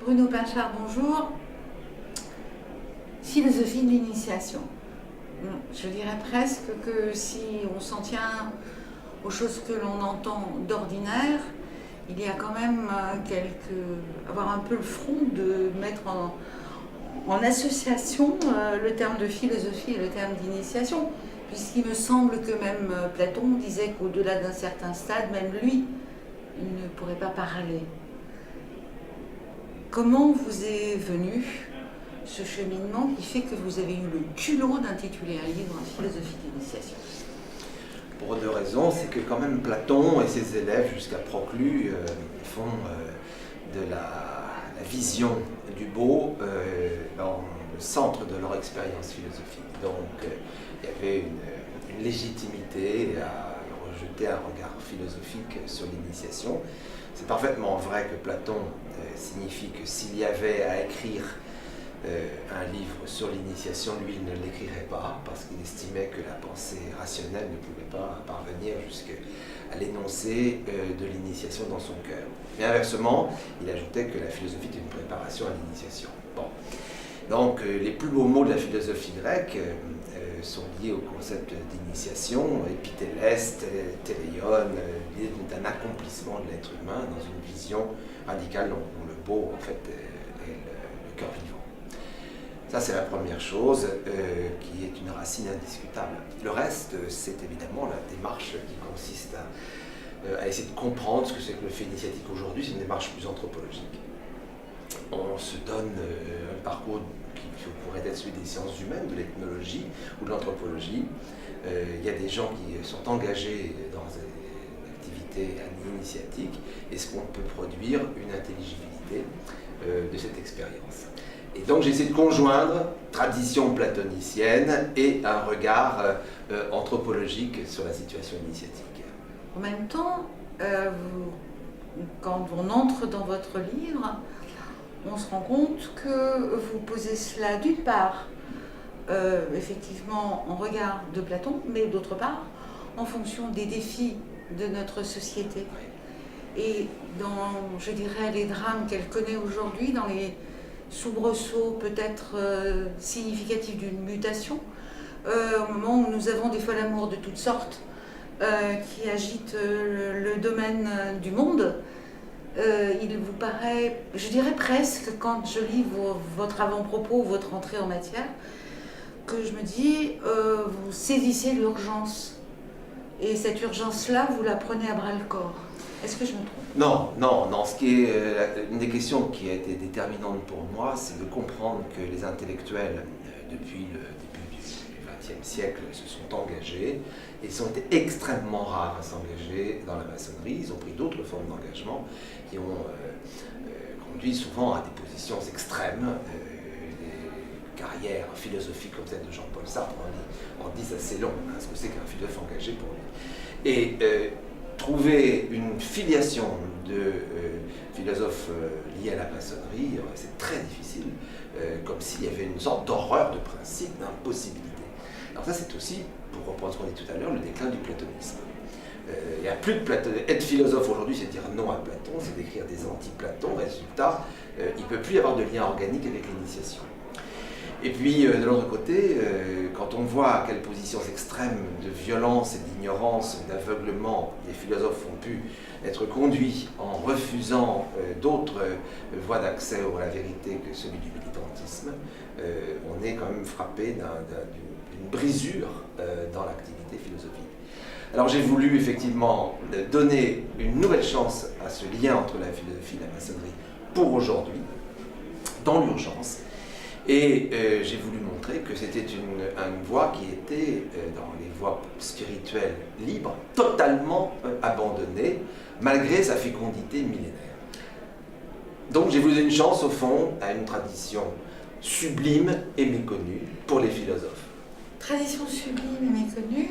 Bruno Pinchard, bonjour. Philosophie de l'initiation. Je dirais presque que si on s'en tient aux choses que l'on entend d'ordinaire, il y a quand même avoir un peu le front de mettre en association le terme de philosophie et le terme d'initiation, puisqu'il me semble que même Platon disait qu'au-delà d'un certain stade, même lui, il ne pourrait pas parler. Comment vous est venu ce cheminement qui fait que vous avez eu le culot d'intituler un livre « Philosophie d'initiation » ? Pour deux raisons, c'est que quand même Platon et ses élèves jusqu'à Proclus font de la vision du beau dans le centre de leur expérience philosophique. Donc il y avait une légitimité à rejeter un regard philosophique sur l'initiation. C'est parfaitement vrai que Platon signifie que s'il y avait à écrire un livre sur l'initiation, lui, il ne l'écrirait pas parce qu'il estimait que la pensée rationnelle ne pouvait pas parvenir jusqu'à l'énoncé de l'initiation dans son cœur. Mais inversement, il ajoutait que la philosophie est une préparation à l'initiation. Bon. Donc, les plus beaux mots de la philosophie grecque sont liés au concept d'initiation, épitélès, téléion, l'idée d'un accomplissement de l'être humain dans une vision radicale dont le beau, en fait, est le cœur vivant. Ça, c'est la première chose qui est une racine indiscutable. Le reste, c'est évidemment la démarche qui consiste à essayer de comprendre ce que c'est que le fait initiatique aujourd'hui. C'est une démarche plus anthropologique. On se donne un parcours qui pourrait être celui des sciences humaines, de l'ethnologie ou de l'anthropologie. Il y a des gens qui sont engagés dans une activité initiatique. Est-ce qu'on peut produire une intelligibilité de cette expérience ? Et donc j'ai essayé de conjoindre tradition platonicienne et un regard anthropologique sur la situation initiatique. En même temps, quand on entre dans votre livre, on se rend compte que vous posez cela d'une part, effectivement en regard de Platon, mais d'autre part, en fonction des défis de notre société. Et dans, je dirais, les drames qu'elle connaît aujourd'hui, dans les soubresauts peut-être significatifs d'une mutation, au moment où nous avons des folles amours de toutes sortes qui agitent le domaine du monde, il vous paraît, je dirais presque, quand je lis votre avant-propos, votre entrée en matière, que je me dis, vous saisissez l'urgence. Et cette urgence-là, vous la prenez à bras-le-corps. Est-ce que je me trompe ? Non. Ce qui est une des questions qui a été déterminante pour moi, c'est de comprendre que les intellectuels, depuis le début du XXe siècle, se sont engagés et ils ont été extrêmement rares à s'engager dans la maçonnerie. Ils ont pris d'autres formes d'engagement qui ont conduit souvent à des positions extrêmes. Des carrières philosophiques comme celle de Jean-Paul Sartre en disent assez long, ce que c'est qu'un philosophe engagé pour lui. Et trouver une filiation de philosophes liés à la maçonnerie, c'est très difficile, comme s'il y avait une sorte d'horreur de principe, d'impossibilité. Alors ça, c'est aussi, pour reprendre ce qu'on dit tout à l'heure, le déclin du platonisme. Il n'y a plus de Platon. Être philosophe aujourd'hui, c'est dire non à Platon, c'est d'écrire des anti-Platon. Résultat, il ne peut plus y avoir de lien organique avec l'initiation. Et puis, de l'autre côté, quand on voit à quelles positions extrêmes de violence et d'ignorance, d'aveuglement les philosophes ont pu être conduits en refusant d'autres voies d'accès à la vérité que celui du militantisme, on est quand même frappé d'une brisure dans l'activité philosophique. Alors j'ai voulu effectivement donner une nouvelle chance à ce lien entre la philosophie et la maçonnerie pour aujourd'hui, dans l'urgence. Et j'ai voulu montrer que c'était une voie qui était, dans les voies spirituelles libres, totalement abandonnée, malgré sa fécondité millénaire. Donc j'ai voulu donner une chance, au fond, à une tradition sublime et méconnue pour les philosophes. Tradition sublime et méconnue.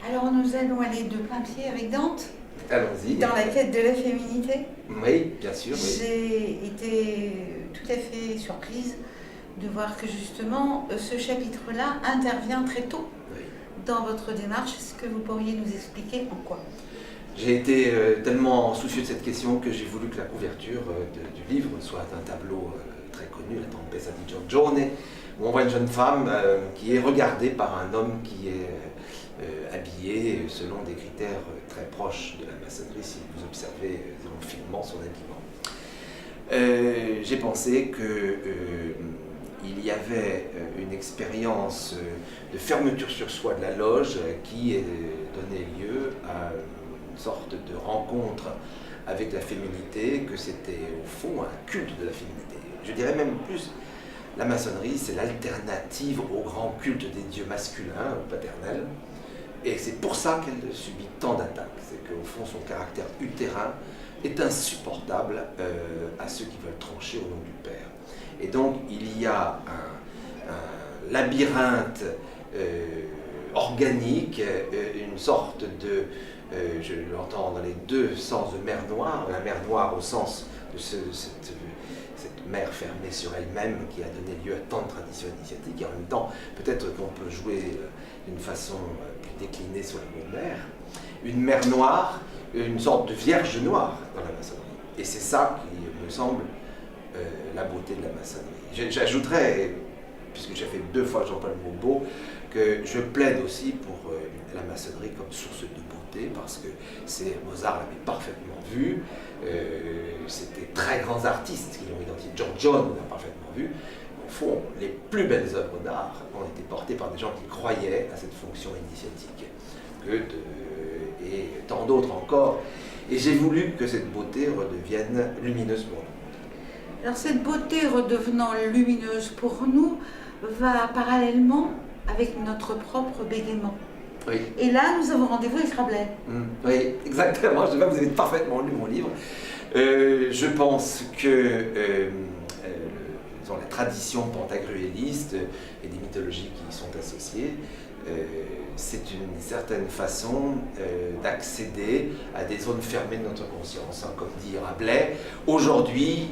Alors nous allons aller de plein pied avec Dante. Allons-y. Dans la quête de la féminité. Oui, bien sûr. Oui. J'ai été tout à fait surprise de voir que justement ce chapitre-là intervient très tôt dans votre démarche. Est-ce que vous pourriez nous expliquer en quoi ? J'ai été tellement soucieux de cette question que j'ai voulu que la couverture du livre soit un tableau très connu, La Tempesta di Giorgione, où on voit une jeune femme qui est regardée par un homme qui est habillé selon des critères très proches de la maçonnerie, si vous observez finement son habillement. J'ai pensé qu'il y avait une expérience de fermeture sur soi de la loge qui donnait lieu à une sorte de rencontre avec la féminité, que c'était au fond un culte de la féminité. Je dirais même plus, la maçonnerie c'est l'alternative au grand culte des dieux masculins ou paternels, et c'est pour ça qu'elle subit tant d'attaques. C'est qu'au fond son caractère utérin est insupportable à ceux qui veulent trancher au nom du Père. Et donc il y a un labyrinthe organique, une sorte de, je l'entends dans les deux sens de mer Noire, la mer Noire au sens de cette mer fermée sur elle-même qui a donné lieu à tant de traditions initiatiques, et en même temps peut-être qu'on peut jouer d'une façon plus déclinée sur le mot mer, une mer Noire, une sorte de vierge noire dans la maçonnerie. Et c'est ça qui me semble la beauté de la maçonnerie. J'ajouterais, puisque j'ai fait 2 fois Jean-Paul Maubeau, que je plaide aussi pour la maçonnerie comme source de beauté, parce que Mozart l'avait parfaitement vu, c'était très grands artistes qui l'ont identifié, Giorgione l'a parfaitement vu. Au fond, les plus belles œuvres d'art ont été portées par des gens qui croyaient à cette fonction initiatique, et tant d'autres encore. Et j'ai voulu que cette beauté redevienne lumineuse pour nous. Alors cette beauté redevenant lumineuse pour nous va parallèlement avec notre propre bégaiement. Oui. Et là, nous avons rendez-vous avec Rabelais. Oui, exactement. Je sais pas, vous avez parfaitement lu mon livre. Je pense que la tradition pantagruéliste et des mythologies qui y sont associées, c'est une certaine façon d'accéder à des zones fermées de notre conscience. Comme dit Rabelais, aujourd'hui,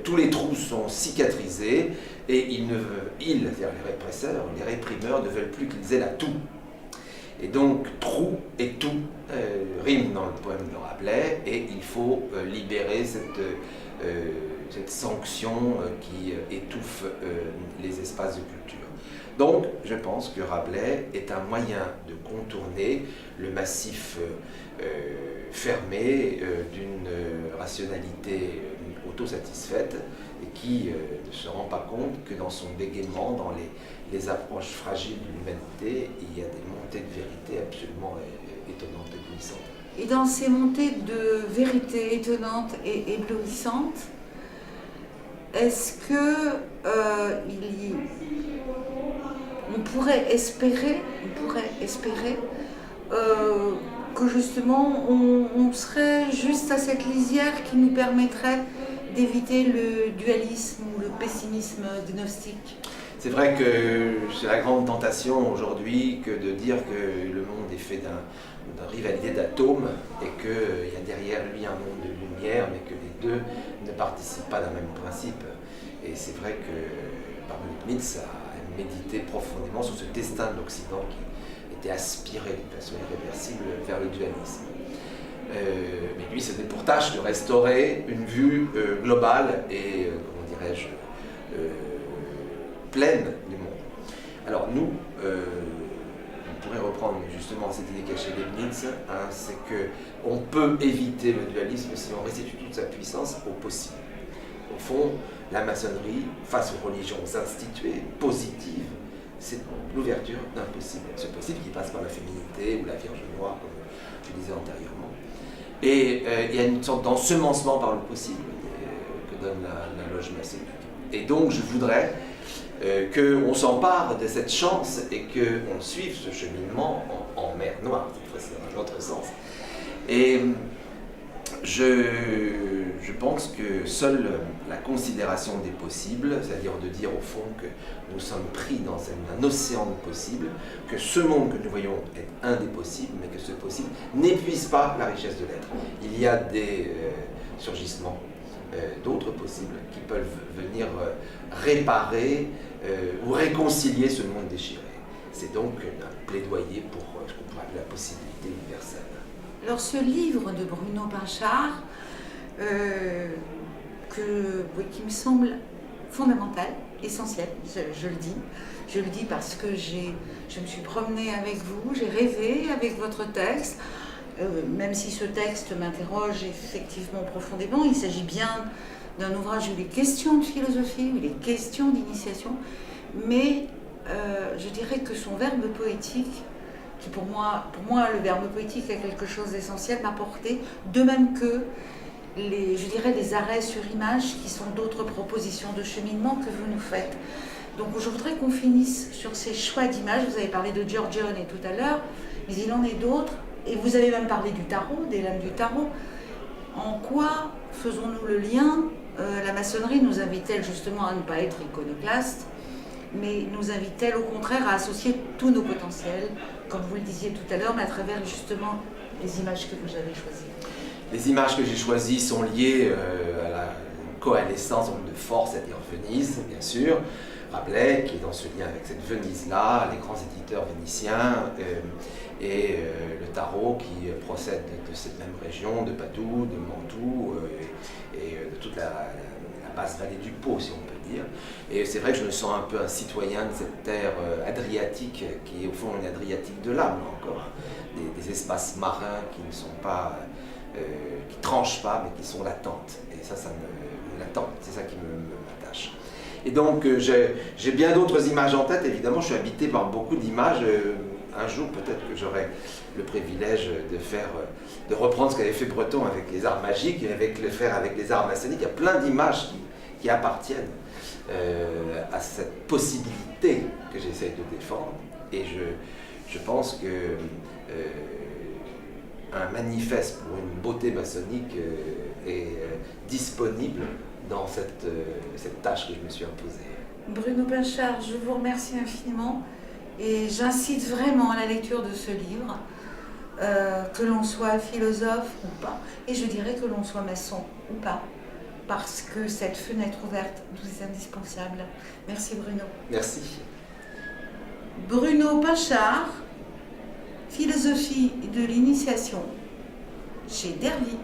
tous les trous sont cicatrisés et c'est-à-dire les répresseurs, les réprimeurs ne veulent plus qu'ils aient la toux. Et donc, trou et tout riment dans le poème de Rabelais, et il faut libérer cette sanction qui étouffe les espaces de culture. Donc, je pense que Rabelais est un moyen de contourner le massif fermé d'une rationalité autosatisfaite et qui ne se rend pas compte que dans son bégaiement, dans les approches fragiles de l'humanité, il y a des montées de vérité absolument étonnantes et éblouissantes. Et dans ces montées de vérité étonnantes et éblouissantes, est-ce que on pourrait espérer que justement on serait juste à cette lisière qui nous permettrait d'éviter le dualisme ou le pessimisme gnostique? C'est vrai que c'est la grande tentation aujourd'hui que de dire que le monde est fait d'une rivalité d'atomes et qu'il y a derrière lui un monde de lumière, mais que les deux ne participent pas d'un même principe. Et c'est vrai que Parmenas Mitz a médité profondément sur ce destin de l'Occident qui était aspiré d'une façon irréversible vers le dualisme. Mais lui, c'était pour tâche de restaurer une vue globale et, comment dirais-je, pleine du monde. Alors nous, on pourrait reprendre justement cette idée cachée d'Leibniz, c'est qu'on peut éviter le dualisme si on restitue toute sa puissance au possible. Au fond, la maçonnerie, face aux religions instituées, positives, c'est l'ouverture d'un possible. Ce possible qui passe par la féminité ou la Vierge Noire, comme je disais antérieurement. Et il y a une sorte d'ensemencement par le possible que donne la loge maçonnique. Et donc je voudrais qu'on s'empare de cette chance et qu'on suive ce cheminement en mer Noire, cette fois-ci dans un autre sens. Et je pense que seule la considération des possibles, c'est-à-dire de dire au fond que nous sommes pris dans un océan de possibles, que ce monde que nous voyons est un des possibles, mais que ce possible n'épuise pas la richesse de l'être. Il y a des surgissements d'autres possibles qui peuvent venir réparer ou réconcilier ce monde déchiré. C'est donc un plaidoyer pour ce qu'on pourrait appeler la possibilité universelle. Alors ce livre de Bruno Pinchard, qui me semble fondamental, essentiel, je le dis. Je le dis parce que je me suis promenée avec vous, j'ai rêvé avec votre texte, même si ce texte m'interroge effectivement profondément. Il s'agit bien d'un ouvrage où il est question de philosophie, où il est question d'initiation, mais je dirais que son verbe poétique, qui pour moi le verbe poétique a quelque chose d'essentiel, m'a porté, de même que les arrêts sur image qui sont d'autres propositions de cheminement que vous nous faites. Donc je voudrais qu'on finisse sur ces choix d'images. Vous avez parlé de Giorgione tout à l'heure, mais il en est d'autres. Et vous avez même parlé du tarot, des lames du tarot. En quoi faisons-nous le lien? La maçonnerie nous invite-t-elle justement à ne pas être iconoclaste, mais nous invite-t-elle au contraire à associer tous nos potentiels, comme vous le disiez tout à l'heure, mais à travers justement les images que vous avez choisies? Les images que j'ai choisies sont liées à la coalescence de force, c'est-à-dire Venise, bien sûr. Rabelais, qui est dans ce lien avec cette Venise-là, les grands éditeurs vénitiens, et le tarot qui procède de cette même région, de Padoue, de Mantoue, et de toute la basse vallée du Pô, si on peut dire. Et c'est vrai que je me sens un peu un citoyen de cette terre adriatique, qui est au fond une Adriatique de l'âme, encore. Des espaces marins qui ne sont pas, qui tranchent pas, mais qui sont latentes. Et ça latente, c'est ça qui m'attache. Et donc j'ai bien d'autres images en tête, évidemment je suis habité par beaucoup d'images. Un jour peut-être que j'aurai le privilège de reprendre ce qu'avait fait Breton avec les arts magiques, et le faire avec les arts maçonniques. Il y a plein d'images qui appartiennent à cette possibilité que j'essaye de défendre. Et je pense que un manifeste pour une beauté maçonnique est disponible dans cette tâche que je me suis imposée. Bruno Pinchard, je vous remercie infiniment et j'incite vraiment à la lecture de ce livre, que l'on soit philosophe ou pas, et je dirais que l'on soit maçon ou pas, parce que cette fenêtre ouverte nous est indispensable. Merci Bruno. Merci. Bruno Pinchard, Philosophie de l'initiation, chez Dervy.